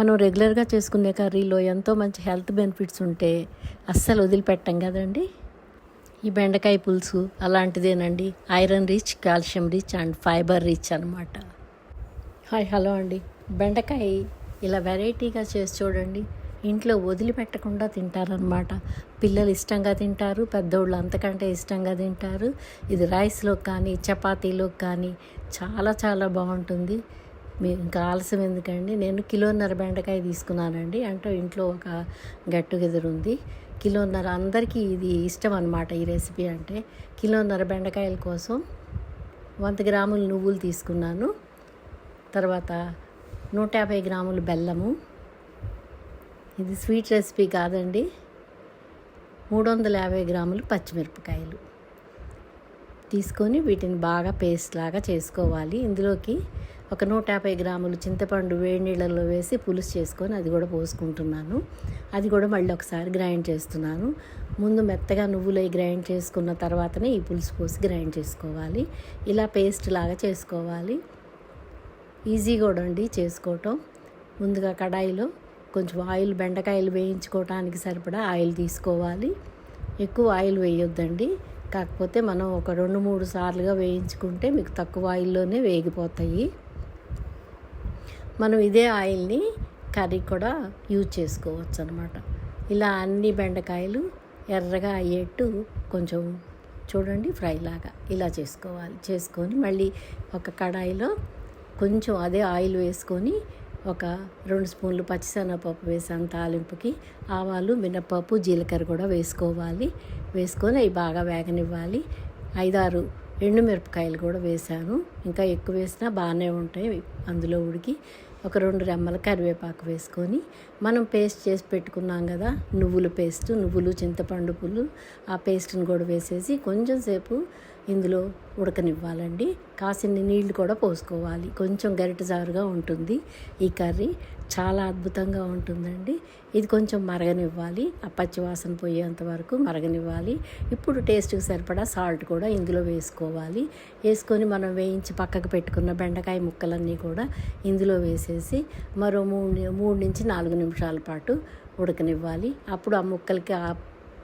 మనం రెగ్యులర్గా చేసుకునే కర్రీలో ఎంతో మంచి హెల్త్ బెనిఫిట్స్ ఉంటే అస్సలు వదిలిపెట్టం కదండి. ఈ బెండకాయ పులుసు అలాంటిదేనండి. Iron rich, calcium rich and fibre rich అనమాట. హలో అండి. బెండకాయ ఇలా వెరైటీగా చేసి చూడండి. ఇంట్లో వదిలిపెట్టకుండా తింటారనమాట. పిల్లలు ఇష్టంగా తింటారు, పెద్దోళ్ళు అంతకంటే ఇష్టంగా తింటారు. ఇది రైస్లోకి కానీ చపాతీలోకి కానీ చాలా చాలా బాగుంటుంది. మీరు ఇంకా ఆలస్యం ఎందుకండి, నేను 1.5 కిలో బెండకాయ తీసుకున్నానండి. అంటే ఇంట్లో ఒక గెట్ టుగెదర్ ఉంది. 1.5 కిలో అందరికీ ఇది ఇష్టం అనమాట. ఈ రెసిపీ అంటే 1.5 కిలో బెండకాయల కోసం 100 గ్రాములు నువ్వులు తీసుకున్నాను. తర్వాత 150 గ్రాములు బెల్లము. ఇది స్వీట్ రెసిపీ కాదండి. 350 గ్రాములు పచ్చిమిరపకాయలు తీసుకొని వీటిని బాగా పేస్ట్ లాగా చేసుకోవాలి. ఇందులోకి ఒక 150 గ్రాములు చింతపండు వేడి నీళ్ళలో వేసి పులుసు చేసుకొని అది కూడా పోసుకుంటున్నాను. అది కూడా మళ్ళీ ఒకసారి గ్రైండ్ చేస్తున్నాను. ముందు మెత్తగా నువ్వులు గ్రైండ్ చేసుకున్న తర్వాతనే ఈ పులుసు పోసి గ్రైండ్ చేసుకోవాలి. ఇలా పేస్ట్ లాగా చేసుకోవాలి. ఈజీ కూడా అండి చేసుకోవటం. ముందుగా కడాయిలో కొంచెం ఆయిల్, బెండకాయలు వేయించుకోవటానికి సరిపడా ఆయిల్ తీసుకోవాలి. ఎక్కువ ఆయిల్ వేయొద్దండి. కాకపోతే మనం ఒక 2-3 సార్లుగా వేయించుకుంటే మీకు తక్కువ ఆయిల్లోనే వేగిపోతాయి. మనం ఇదే ఆయిల్ని కర్రీ కూడా యూజ్ చేసుకోవచ్చు అనమాట. ఇలా అన్ని బెండకాయలు ఎర్రగా అయ్యేట్టు కొంచెం చూడండి ఫ్రై లాగా ఇలా చేసుకోవాలి. చేసుకొని మళ్ళీ ఒక కడాయిలో కొంచెం అదే ఆయిల్ వేసుకొని ఒక 2 స్పూన్లు పచ్చిశనగపప్పు వేసాను తాలింపుకి. ఆవాలు, మినపప్పు, జీలకర్ర కూడా వేసుకోవాలి. వేసుకొని అవి బాగా వేగనివ్వాలి. 5-6 ఎండుమిరపకాయలు కూడా వేసాను. ఇంకా ఎక్కువ వేసినా బాగానే ఉంటాయి అందులో ఉడికి. ఒక 2 రెమ్మల కరివేపాకు వేసుకొని మనం పేస్ట్ చేసి పెట్టుకున్నాం కదా, నువ్వులు, చింతపండు పులు, ఆ పేస్ట్ని కూడా వేసేసి కొంచెం సేపు ఇందులో ఉడకనివ్వాలండి. కాసిన్ని నీళ్లు కూడా పోసుకోవాలి. కొంచెం గరిటె జారుగా ఉంటుంది ఈ కర్రీ. చాలా అద్భుతంగా ఉంటుందండి. ఇది కొంచెం మరగనివ్వాలి. ఆ పచ్చివాసన పోయేంత వరకు మరగనివ్వాలి. ఇప్పుడు టేస్ట్కి సరిపడా సాల్ట్ కూడా ఇందులో వేసుకోవాలి. వేసుకొని మనం వేయించి పక్కకు పెట్టుకున్న బెండకాయ ముక్కలన్నీ కూడా ఇందులో వేసేసి మరో 3-4 నిమిషాల పాటు ఉడకనివ్వాలి. అప్పుడు ఆ ముక్కలకి ఆ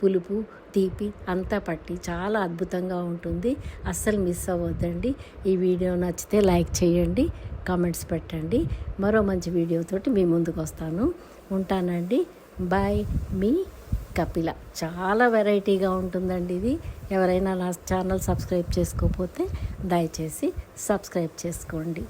పులుపు, తీపి అంతా పట్టి చాలా అద్భుతంగా ఉంటుంది. అస్సలు మిస్ అవ్వద్దండి. ఈ వీడియో నచ్చితే లైక్ చేయండి, కామెంట్స్ పెట్టండి. మరో మంచి వీడియోతోటి మీ ముందుకు వస్తాను. ఉంటానండి. బాయ్. మీ కపిల. చాలా వెరైటీగా ఉంటుందండి ఇది. ఎవరైనా నా ఛానల్ సబ్స్క్రైబ్ చేసుకోకపోతే దయచేసి సబ్స్క్రైబ్ చేసుకోండి.